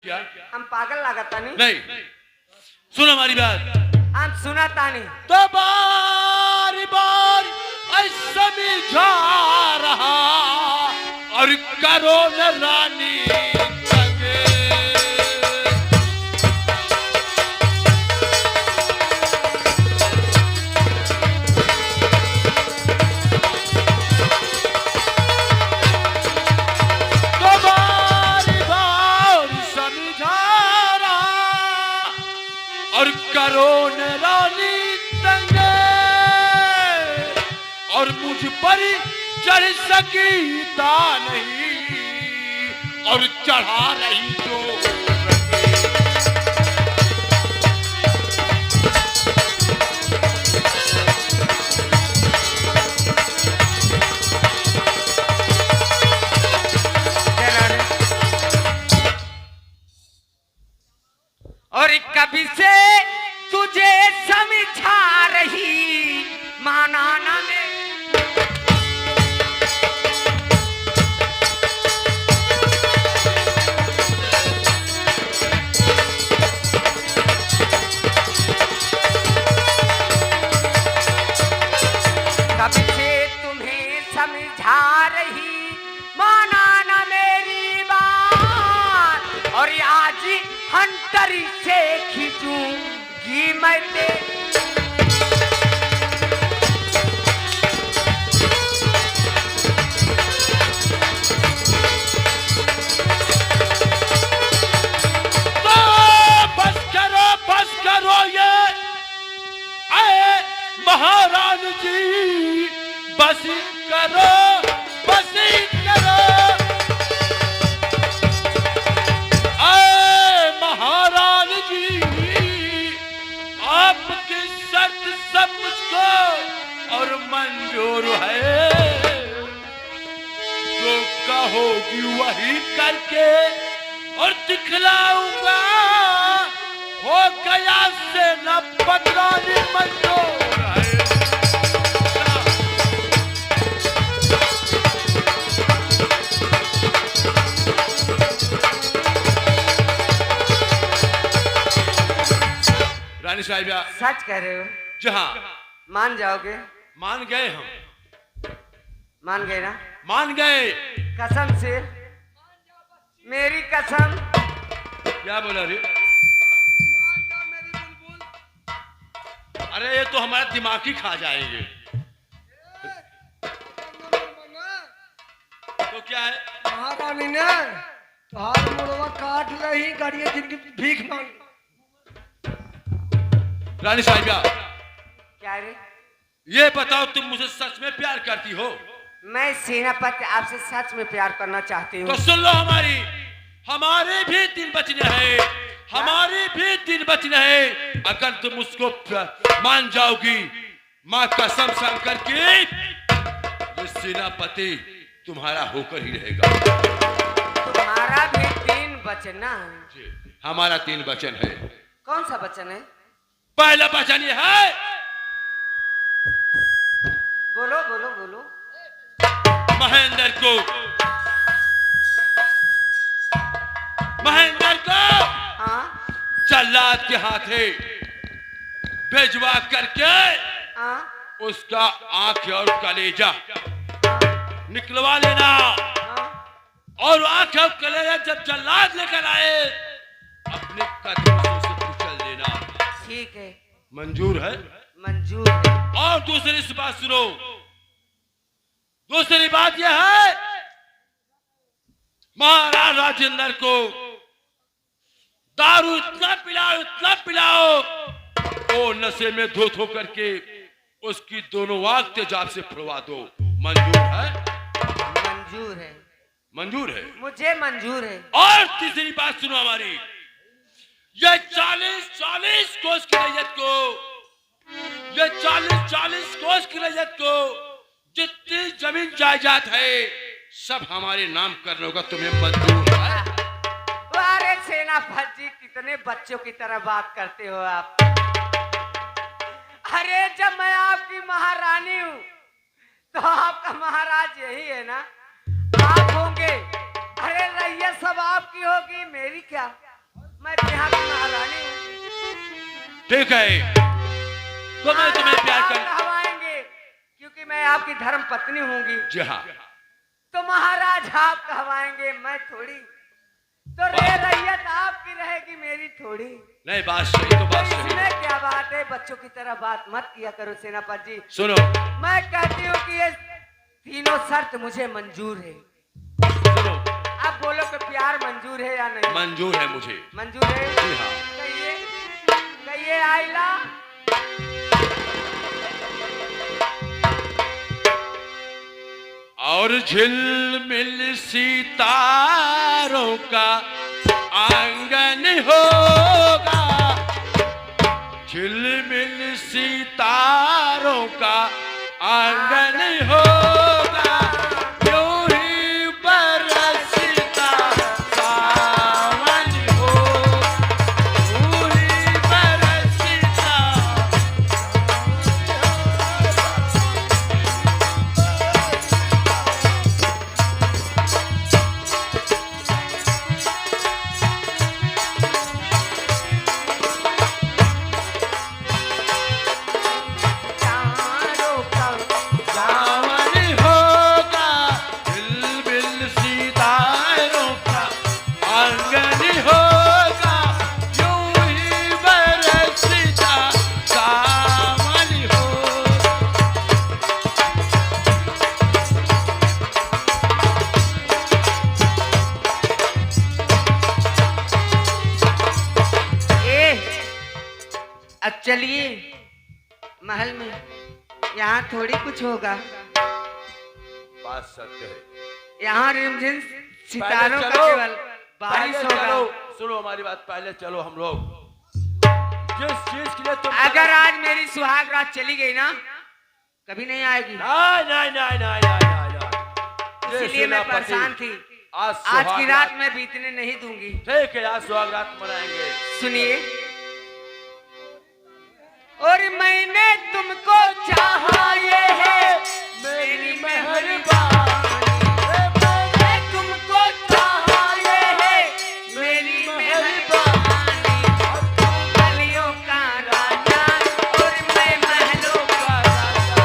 क्या हम पागल लागता नहीं? नहीं, सुनो हमारी बात। हम सुनाता नहीं तो बार बार ऐसा समझा रहा और करो न रानी तंगे। तो बार बार समझा रहा और करो न रानी तंगे और मुझ पर चढ़ सकीता नहीं और चढ़ा रही जो और कभी से तुझे समझा रही माना ना में कभी से तुम्हें समझा रही माना ना मेरी बात और आज हंटरी से खींचूंगी मैं बस करो ये महारानी जी, बस करो महारानी जी, आपकी शर्त सब मुझको और मंजूर है, जो कहोगी वही करके और दिखलाऊंगा, हो गया से न बदलाने मंजूर है। रानी साहिबा सच कह रहे हो? जहां मान जाओगे? मान गए हम, मान गए ना? मान गए कसम से, मेरी कसम। क्या बोला रे? अरे ये तो हमारा दिमाग ही खा जाएंगे। तो क्या है? महारानी ने तोहार मुड़वा काट रही गाड़िया जिनकी भीख मांग। रानी साहिबा क्या रे? ये बताओ तुम मुझे सच में प्यार करती हो? मैं सेनापति आपसे सच में प्यार करना चाहती हूँ। तो सुन लो हमारे भी 3 बचने हैं, हमारे भी 3 बचने हैं। अगर तुम उसको मान जाओगी, माँ कसम शंकर की, ये सेनापति तुम्हारा होकर ही रहेगा। तुम्हारा भी 3 वचन है? हमारा 3 वचन है। कौन सा वचन है? पहला वचन ये है, बोलो बोलो बोलो। महेंद्र को हाँ जल्लाद के हाथे भेजवा करके हाँ उसका आंख और कलेजा निकलवा लेना, हाँ। और आंख और कलेजा जब जल्लाद लेकर आए अपने कदमों से उसे कुचल देना। ठीक है, मंजूर है? मंजूर है। और दूसरी बात सुनो, दूसरी बात यह है, महाराज राजेंद्र को दारू इतना पिलाओ वो नशे में धो करके उसकी दोनों आंख तेजाब से फुड़वा दो। मंजूर है? मंजूर है। मंजूर है? मुझे मंजूर है। और तीसरी बात सुनो हमारी, ये 40 कोस की रैयत को, ये 40 कोस की रैयत को जितनी जमीन जायदाद है सब हमारे नाम करने होगा। तुम्हें मंजूर है? अरे सेनापति जी, कितने बच्चों की तरह बात करते हो आप। अरे जब मैं आपकी महारानी हूँ तो आपका महाराज यही है ना? आप होंगे। अरे रैयत सब आपकी होगी, मेरी क्या? मैं तो यहाँ की महारानी हूँ। ठीक है, तो मैं तुम्हें प्यार आप कर। कहवाएंगे क्योंकि मैं आपकी धर्म पत्नी होंगी। जी हाँ, तो महाराज आप कहवाएंगे, मैं थोड़ी। तो रैयत आपकी रहेगी, मेरी थोड़ी। नहीं बात सही, तो बात सही है। इसमें क्या बात है, बच्चों की तरह बात मत किया करो सेनापति जी। सुनो, मैं कहती हूँ कि ये तीनों शर्त मुझे मंजूर है। सुनो, आप बोलो कि प्यार मंजूर है या नहीं? मंजूर है मुझे। मंजूर है? जी हाँ। कहिए आइला। और झिलमिल सितारों का आंगन होगा, झिलमिल सितारों का आंगन होगा, यूं ही बरसता सावन होगा, यूं ही बरसता। चारों का सावन होगा, झिलमिल सितारों का आंगन होगा, यूं ही बरसता सावन होगा। अब चलिए महल में, यहाँ थोड़ी कुछ होगा। बात सत्य है। यहाँ रिमझिम सितारों का चलो, केवल बारिश पहले होगा। चलो, सुनो हमारी बात, पहले चलो हम लोग। जिस चीज के लिए तुम अगर आज मेरी सुहाग रात चली गई ना, कभी नहीं आएगी। नहीं नहीं नहीं नहीं नहीं नहीं, ये इसलिए मैं सेनापति, परेशान थी। आज आज की सुहाग रात मैं बीतने नहीं दूंगी। ठीक है, आज सुहाग रात मनाएंगे। सुनिए, और मैंने तुमको चाहा ये है मेरी मेहरबानी, मैंने तुमको चाहा ये है मेरी मेहरबानी, गलियों का राजा और मैं महलों का राजा।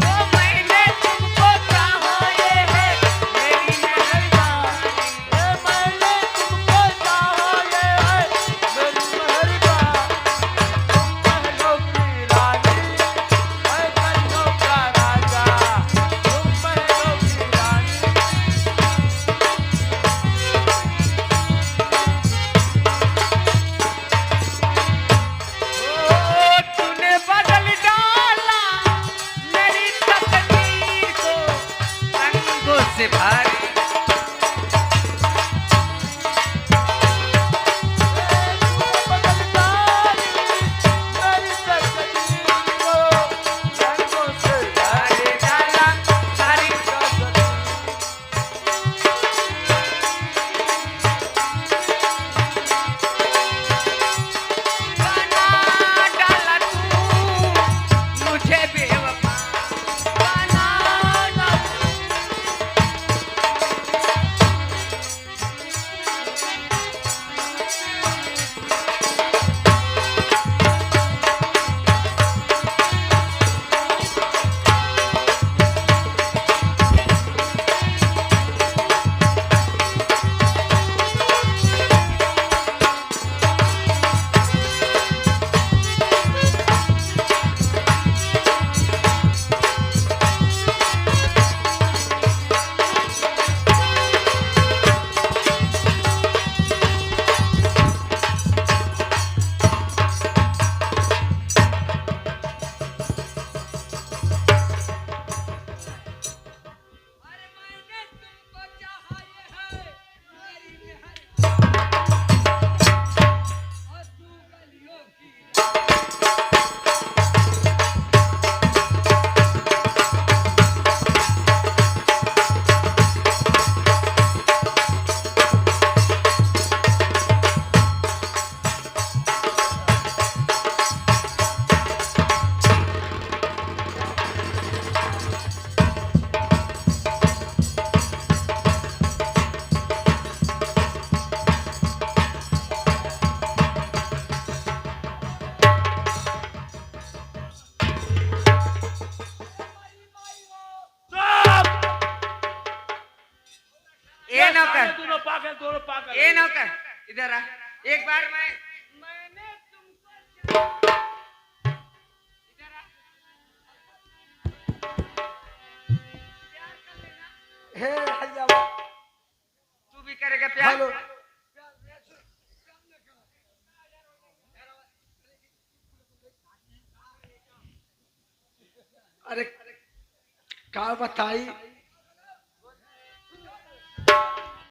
ओ मैंने तुमको चाहा ये है मेरी मेहरबानी, मैंने तुमको चाहा ये है मेरी मेहरबानी, तुम महलों की रानी, मैं गलियों का राजा, तुम महलों की रानी। ओ तूने बदल डाला मेरी तकदीर को रंगों से भारी। अरे डाला सारी गाना डाला तू मुझे बेवफा, गाना डाला पागल, दोनों पागल। ए नौकर इधर आ, एक बार मैंने तुमको इधर आ, प्यार कर लेना। हे भैया तू भी करेगा प्यार? हेलो अरे का बताई